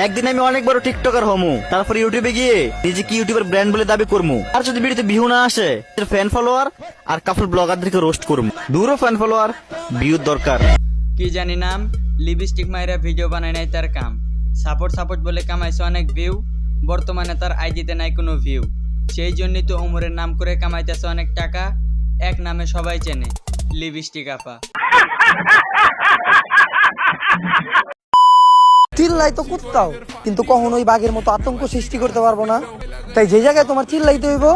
একদিন আমি অনেক বড় টিকটকার হমু, তারপর ইউটিউবে গিয়ে নিজে কি ইউটিউবের ব্র্যান্ড বলে দাবি করমু। আর যদি ভিডিওতে ভিউ না আসে, ফ্যান ফলোয়ার আর কাপল ব্লগারদেরকে রোস্ট করমু। দূরও ফ্যান ফলোয়ার, ভিউ দরকার। কি জানি নাম, লিপস্টিক মাইরা ভিডিও বানায় নাই তার কাম। সাপোর্ট বলে কামাইছে অনেক ভিউ, বর্তমানে তার আইডিতে নাই কোনো ভিউ। সেই জন্যই তো ওমরের নাম করে কামাইতেছে অনেক টাকা। এক নামে সবাই চেনে, লিপস্টিক আপা। চিল্লাই তো কুত্তাও, কিন্তু কখনোই বাঘের মতো আতঙ্ক সৃষ্টি করতে পারবো না। তাই যে জায়গায় তোমার চিল্লাইতে হইব,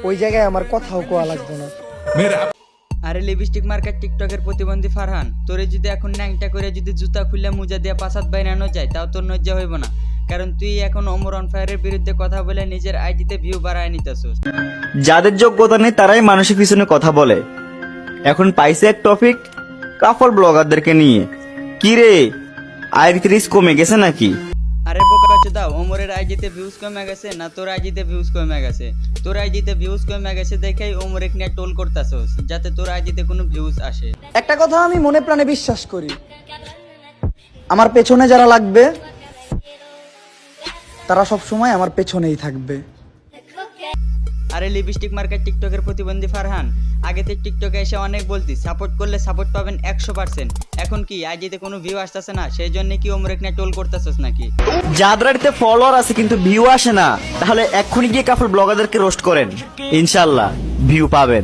ওই জায়গায় আমার কথাও কোয়া লাগবে না। আরে লিপস্টিক মার্কার টিকটকের প্রতিবন্ধী ফারহান, তোরে যদি এখন ন্যাংটা করে যদি জুতা খুলে মুজা দিয়ে পাসাদ বাইরানো যায়, তাও তোর নজ্জা হইব না। কারণ তুই এখন ওমর অন ফায়ারের বিরুদ্ধে কথা বলে নিজের আইডিতে ভিউ বাড়ায় নিতেছস। যাদের যোগ্যতা নেই তারাই মানুষের পিছনে কথা বলে। এখন পাইছে এক টপিক, কাপল ব্লগারদেরকে নিয়ে। কি রে, আয়ের রিস্ক কমে গেছে নাকি? আরে বোকা দাও, ওমরের আইডিতে ভিউজ কমে গেছে না তোর আইডিতে ভিউজ কমে গেছে? তোর আইডিতে ভিউজ কমে গেছে দেখেই ওমরে নিয়ে টোল করতাছস, যাতে তোর আইডিতে কোনো ভিউজ আসে। একটা কথা আমি মনে প্রাণে বিশ্বাস করি, আমার পেছনে যারা লাগবে তারা সব সময় আমার পেছনেই থাকবে। আরে লিপস্টিক মার্কেট টিকটকের প্রতিবন্ধী ফারহান, আগে তো টিকটকে এসে অনেক বলতি সাপোর্ট করলে সাপোর্ট পাবেন 100%। এখন কি আইডিতে কোনো ভিউ আসতেছে না, সেই জন্য কি ওমরে নিয়ে টোল করতেছস নাকি? যাদের আইডিতে ফলোয়ার আছে কিন্তু ভিউ আসে না, তাহলে এক্ষুনি গিয়ে কাপল ব্লগারদেরকে রোস্ট করেন, ইনশাআল্লাহ ভিউ পাবেন।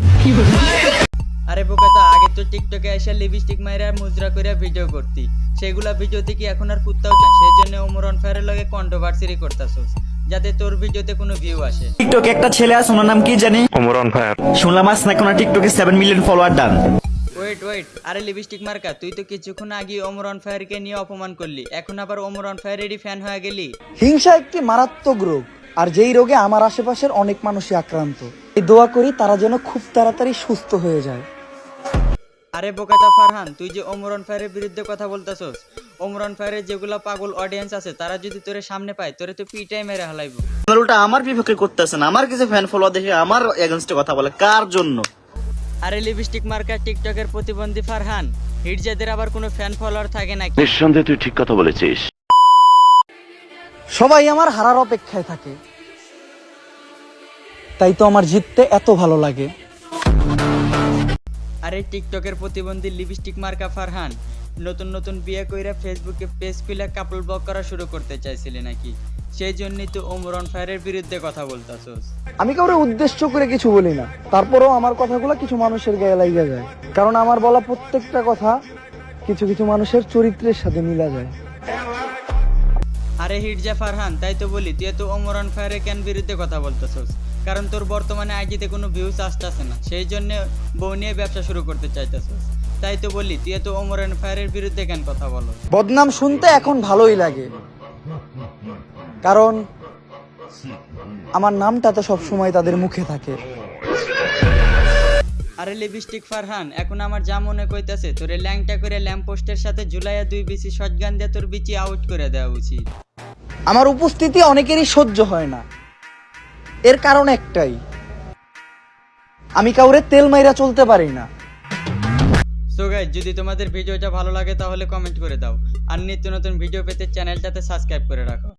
আরে বোকাতা, আগে তো টিকটকে এসে লিপস্টিক মাইরা মুজরা করে ভিডিও করতি, সেগুলা ভিডিওতে কি এখন আর কুত্তাও চায়? সেই জন্য ওমর অন ফায়ারের লগে কন্ট্রোভার্সি করতেছস, যাতে তোর ভিডিওতে কোনো ভিউ আসে। টিকটকে একটা ছেলে আছে, ওনার নাম কি জানি, ওমর অন ফায়ার। শুনলাম আজ নাকি ওনার টিকটকে 7 মিলিয়ন ফলোয়ার ডান। ওয়েট, আরে লিপস্টিক মার্কা, তুই তো কিছুক্ষণ আগে ওমর অন ফায়ারকে নিয়ে অপমান করলি, এখন আবার ওমর অন ফায়ারেরই ফ্যান হয়ে গেলি। হিংসা একটি মারাত্মক রোগ, আর যেই রোগে আমার আশেপাশের অনেক মানুষই আক্রান্ত। এই দোয়া করি তারা যেন খুব তাড়াতাড়ি সুস্থ হয়ে যায়। আরে বোকাতা ফারহান, তুই যে ওমর অন ফায়ারের বিরুদ্ধে কথা বলতেছস, ওমর অন ফায়ারের যেগুলা পাগল অডিয়েন্স আছে তারা যদি তোরে সামনে পায়, তোরে তো পিটাই মেরে হালাইবো। উল্টা আমার বিপক্ষে করতেছেন, আমার কিছু ফ্যান ফলোয়ার দেখে আমার এগেইনস্টে কথা বলে, কার জন্য? আরে লিপস্টিক মার্কা টিকটকের প্রতিবন্ধী ফারহান, হিটজাদের আবার কোনো ফ্যান ফলোয়ার থাকে নাকি? নিঃসন্দেহে তুই ঠিক কথা বলেছিস। সবাই আমার হারার অপেক্ষায় থাকে, তাই তো আমার জিততে এত ভালো লাগে। আরে টিকটকের প্রতিবন্ধী লিপস্টিক মার্কা ফারহান, নতুন বিয়ে কইরা ফেসবুকে পেজ খুলে কাপল ব্লগ করা শুরু করতে চাইছিলি নাকি? সেই জন্যই তো ওমর অন ফায়ারের বিরুদ্ধে কথা বলতাছস। আমি কাউরে উদ্দেশ্য করে কিছু বলি না, তারপরেও আমার কথাগুলো কিছু মানুষের গায়ে লাগা যায়, কারণ আমার বলা প্রত্যেকটা কথা কিছু মানুষের চরিত্রের সাথে মিলা যায়। আরে হিটজা ফারহান, তাই তো বলি তুই তো ওমর অন ফায়ারের কেন বিরুদ্ধে কথা বলতেছস? কারণ তোর বর্তমানে আইডিতে কোনো ভিউজ আসতেছে না, সেই জন্য বউ নিয়ে ব্যবসা শুরু করতে চাইতেছস। তাই তো বলি তুই তো ওমর অন ফায়ারের বিরুদ্ধে কেন কথা বলো? বদনাম শুনতে এখন ভালোই লাগে, কারণ আমার নামটা তো সবসময় তাদের মুখে থাকে। আরে লিপস্টিক ফারহান, এখন আমার যা মনে কইতাছে তোরে ল্যাংটা করে ল্যাম্পপোস্টের সাথে ঝুলাইয়া 2 বিসি শটগান দিয়ে তোর বিচি আউট করে দেওয়া উচিত। আমার উপস্থিতি অনেকেরই সহ্য হয় না, এর কারণ একটাই, আমি কাউরে তেল মাইরা চলতে পারি না। সো গাইস, যদি তোমাদের ভিডিওটা ভালো লাগে তাহলে কমেন্ট করে দাও, আর নিত্য নতুন ভিডিও পেতে চ্যানেলটাতে সাবস্ক্রাইব করে রাখো।